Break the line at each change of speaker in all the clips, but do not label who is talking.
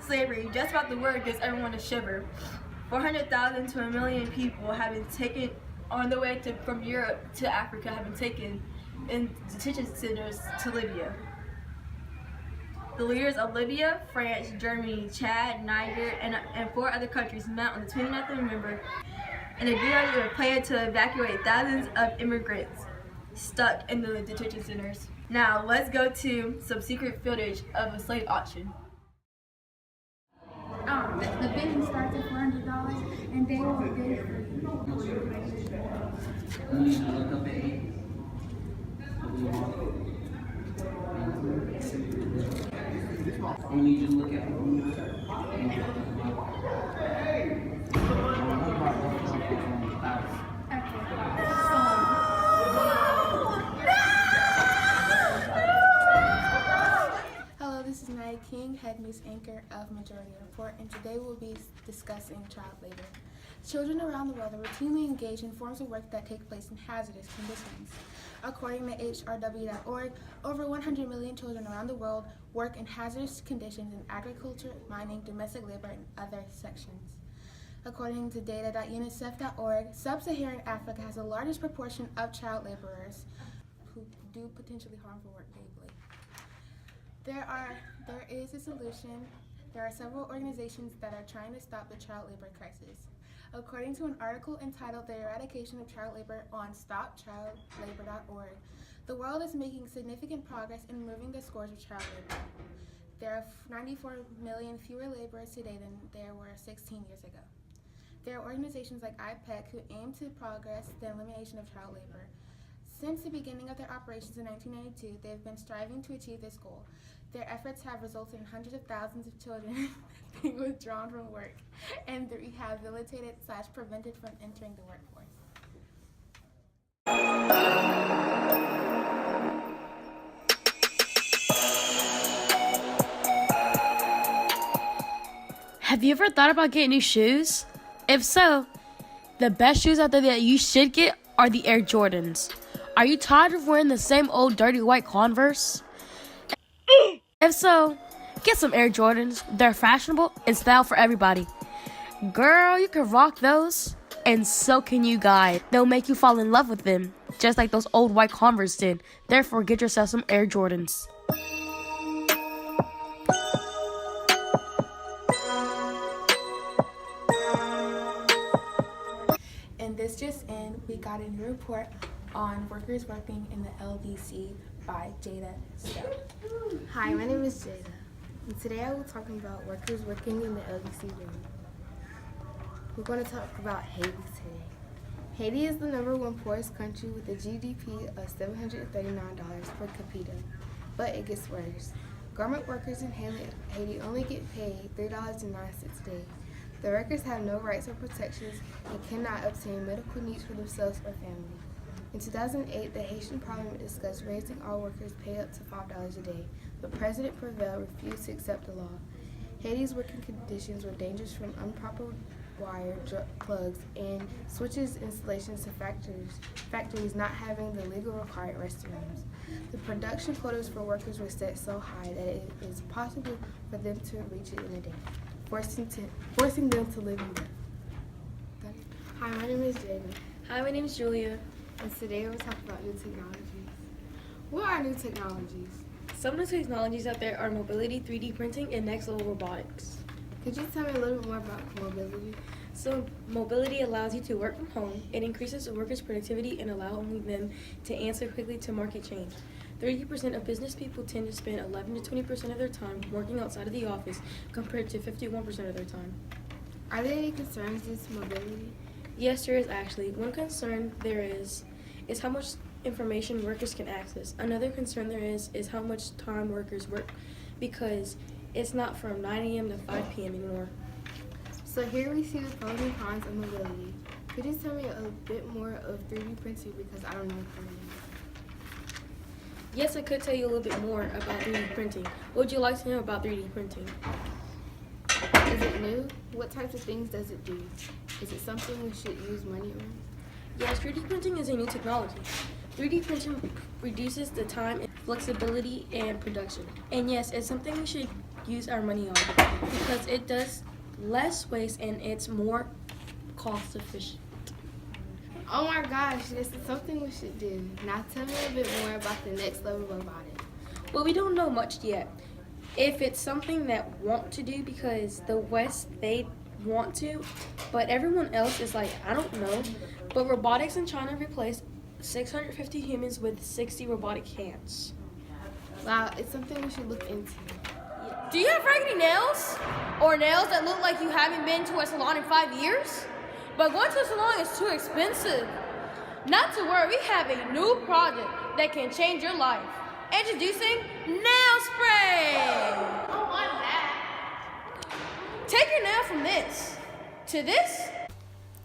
slavery, just about the word gives everyone a shiver. 400,000 to 1,000,000 people have been taken on the way from Europe to Africa, have been taken in detention centers to Libya. The leaders of Libya, France, Germany, Chad, Niger, and 4 other countries met on the 29th of November in a deal plan to evacuate thousands of immigrants stuck in the detention centers. Now, let's go to some secret footage of a slave auction.
The bidding starts at $400 and they will bid for
I need you to look at
Hello, this is Nia King, head news anchor of Majority Report, and today we'll be discussing child labor. Children around the world are routinely engaged in forms of work that take place in hazardous conditions. According to HRW.org, over 100 million children around the world work in hazardous conditions in agriculture, mining, domestic labor, and other sections. According to data.unicef.org, sub-Saharan Africa has the largest proportion of child laborers who do potentially harmful work daily. There is a solution. There are several organizations that are trying to stop the child labor crisis. According to an article entitled The Eradication of Child Labor on StopChildLabor.org, the world is making significant progress in removing the scourge of child labor. There are 94 million fewer laborers today than there were 16 years ago. There are organizations like IPEC who aim to progress the elimination of child labor. Since the beginning of their operations in 1992, they have been striving to achieve this goal. Their efforts have resulted in hundreds of thousands of children being withdrawn from work and rehabilitated/prevented from entering the workforce.
Have you ever thought about getting new shoes? If so, the best shoes out there that you should get are the Air Jordans. Are you tired of wearing the same old dirty white Converse? If so, get some Air Jordans. They're fashionable and style for everybody. Girl, you can rock those, and so can you guys. They'll make you fall in love with them, just like those old white Converse did. Therefore, get yourself some Air Jordans.
And this just in, we got a new report on workers working in the LDC by Jada Stowe.
Hi, my name is Jada, and today I will be talking about workers working in the LDC room. We're going to talk about Haiti today. Haiti is the #1 poorest country with a GDP of $739 per capita, but it gets worse. Garment workers in Haiti only get paid $3.09 a day. The workers have no rights or protections and cannot obtain medical needs for themselves or family. In 2008, the Haitian parliament discussed raising all workers' pay up to $5 a day, but President Prevel refused to accept the law. Haiti's working conditions were dangerous, from improper wire plugs and switches installations to factories not having the legal required restrooms. The production quotas for workers were set so high that it is possible for them to reach it in a day, forcing them to live in debt. Hi, my name is Jada,
Hi, my name is Julia.
and today we'll talk about new technologies. What are new technologies?
Some of the technologies out there are mobility, 3D printing, and next-level robotics.
Could you tell me a little bit more about mobility?
So mobility allows you to work from home. It increases the workers' productivity and allowing them to answer quickly to market change. 30% of business people tend to spend 11 to 20% of their time working outside of the office compared to 51% of their time.
Are there any concerns due to mobility?
Yes, there is actually. One concern there is how much information workers can access. Another concern there is how much time workers work, because it's not from 9 a.m. to 5 p.m. anymore.
So here we see the pros and cons of mobility. Could you tell me a bit more of 3D printing, because I don't know what it is?
Yes, I could tell you a little bit more about 3D printing. What would you like to know about 3D printing?
Is it new? What types of things does it do? Is it something we should use money on?
Yes, 3D printing is a new technology. 3D printing reduces the time, flexibility, and production. And yes, it's something we should use our money on because it does less waste and it's more cost efficient.
Oh my gosh, this is something we should do. Now tell me a bit more about the next level robotics.
Well, we don't know much yet. If it's something that want to do because the West, they want to, but everyone else is like, I don't know. But robotics in China replaced 650 humans with 60 robotic hands.
Wow, it's something we should look into.
Do you have raggedy nails? Or nails that look like you haven't been to a salon in 5 years? But going to a salon is too expensive. Not to worry, we have a new project that can change your life. Introducing nail spray!
I want that.
Take your nail from this to this.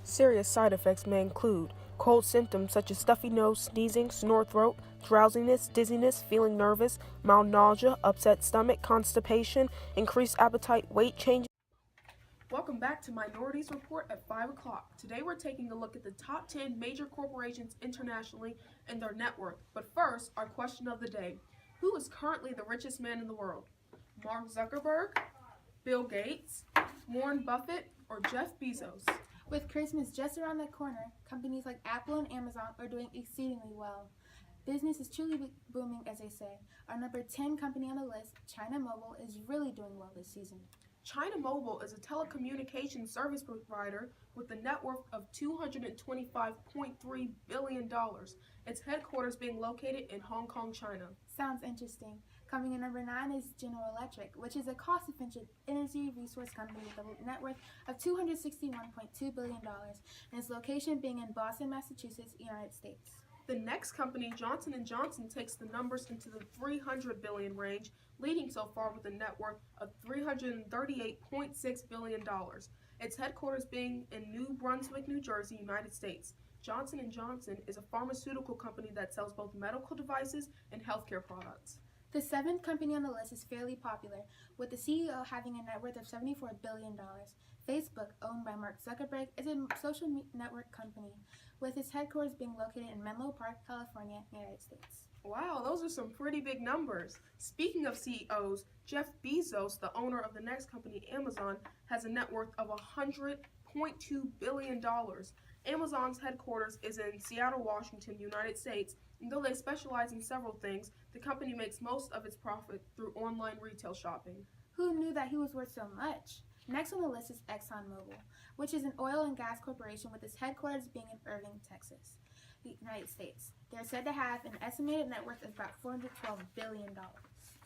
Serious side effects may include cold symptoms such as stuffy nose, sneezing, sore throat, drowsiness, dizziness, feeling nervous, mild nausea, upset stomach, constipation, increased appetite, weight change.
Welcome back to Minorities Report at 5 o'clock. Today we're taking a look at the top 10 major corporations internationally and their net worth. But first, our question of the day. Who is currently the richest man in the world? Mark Zuckerberg, Bill Gates, Warren Buffett, or Jeff Bezos?
With Christmas just around the corner, companies like Apple and Amazon are doing exceedingly well. Business is truly booming, as they say. Our number 10 company on the list, China Mobile, is really doing well this season.
China Mobile is a telecommunications service provider with a net worth of $225.3 billion. Its headquarters being located in Hong Kong, China.
Sounds interesting. Coming in number 9 is General Electric, which is a cost-efficient energy resource company with a net worth of $261.2 billion, and its location being in Boston, Massachusetts, United States.
The next company, Johnson & Johnson, takes the numbers into the 300 billion range, leading so far with a net worth of $338.6 billion. Its headquarters being in New Brunswick, New Jersey, United States. Johnson & Johnson is a pharmaceutical company that sells both medical devices and healthcare products.
The 7th company on the list is fairly popular, with the CEO having a net worth of $74 billion. Facebook, owned by Mark Zuckerberg, is a social network company, with its headquarters being located in Menlo Park, California, United States.
Wow, those are some pretty big numbers. Speaking of CEOs, Jeff Bezos, the owner of the next company, Amazon, has a net worth of $100.2 billion. Amazon's headquarters is in Seattle, Washington, United States, and though they specialize in several things, the company makes most of its profit through online retail shopping.
Who knew that he was worth so much? Next on the list is ExxonMobil, which is an oil and gas corporation with its headquarters being in Irving, Texas, the United States. They're said to have an estimated net worth of about $412 billion.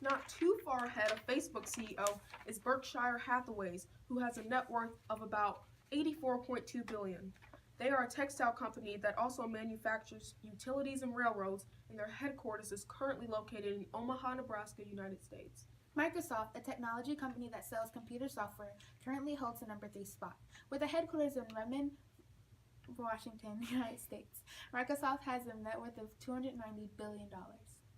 Not too far ahead of Facebook CEO is Berkshire Hathaway's, who has a net worth of about $84.2 billion. They are a textile company that also manufactures utilities and railroads, and their headquarters is currently located in Omaha, Nebraska, United States.
Microsoft, a technology company that sells computer software, currently holds the number 3 spot, with a headquarters in Redmond, Washington, United States. Microsoft has a net worth of $290 billion.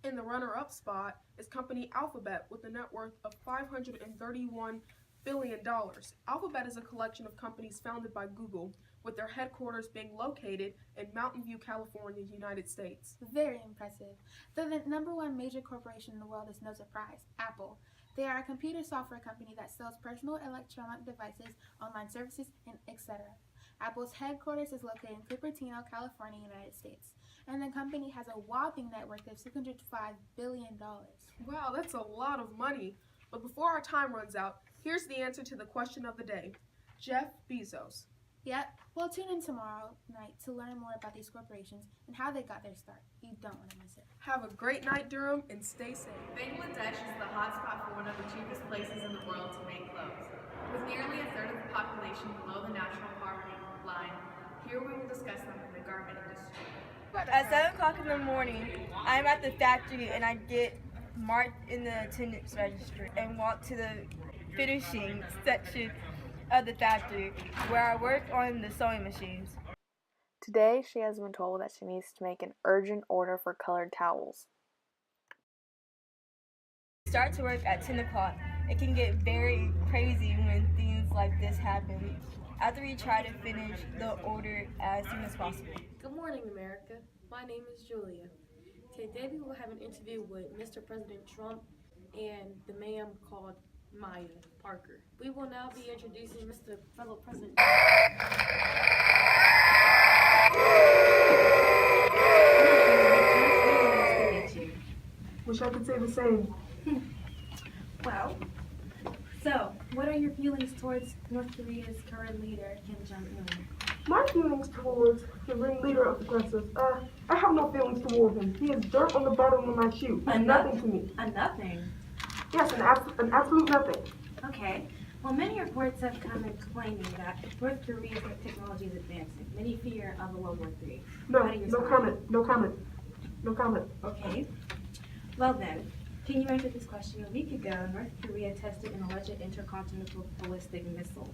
In the runner-up spot is company Alphabet with a net worth of $531 billion. Alphabet is a collection of companies founded by Google, with their headquarters being located in Mountain View, California, United States.
Very impressive. Though the number 1 major corporation in the world is no surprise, Apple. They are a computer software company that sells personal electronic devices, online services, and etc. Apple's headquarters is located in Cupertino, California, United States, and the company has a whopping net worth of $605 billion.
Wow, that's a lot of money. But before our time runs out, here's the answer to the question of the day. Jeff Bezos.
Yep, well tune in tomorrow night to learn more about these corporations and how they got their start. You don't want to miss it.
Have a great night, Durham, and stay safe.
Bangladesh is the hotspot for one of the cheapest places in the world to make clothes. With nearly a third of the population below the national poverty line, here we will discuss them in the garment industry.
At 7 o'clock in the morning, I'm at the factory and I get marked in the attendance register and walk to the finishing section of the factory where I work on the sewing machines.
Today, she has been told that she needs to make an urgent order for colored towels.
Start to work at 10 o'clock. It can get very crazy when things like this happen. After we try to finish the order as soon as possible.
Good morning, America. My name is Julia. Today we will have an interview with Mr. President Trump and the ma'am called Maya Parker. We will now be introducing Mr. Fellow President.
Wish I could say the same.
Well, so what are your feelings towards North Korea's current leader, Kim Jong-un?
My feelings towards the ring leader of the aggressors, I have no feelings toward him. He is dirt on the bottom of my shoe. He's nothing to me.
A nothing.
Yes, an absolute nothing.
Okay. Well, many reports have come in claiming that North Korea's technology is advancing. Many fear of a World War III.
No,
How do you
no
respond?
comment, no comment, no comment.
Okay. Well then, can you answer this question? A week ago, North Korea tested an alleged intercontinental ballistic missile,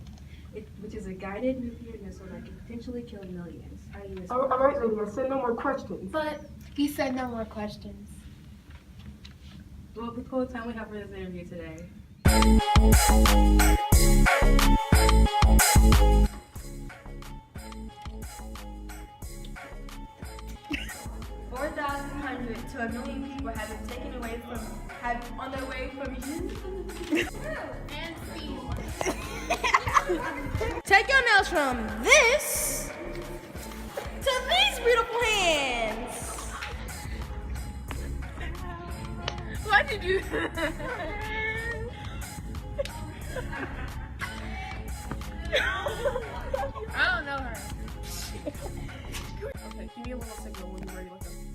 which is a guided nuclear missile that could potentially kill millions. How do you respond?
All right, lady, I said no more questions.
But he said no more questions.
Well, the whole time we have for this interview today.
4,100 to 1,000,000 people have been taken away from, on their way from
Take your nails from this to these beautiful hands. Why'd you do that? I don't know her.
Okay, give me a little signal when you're ready to listen.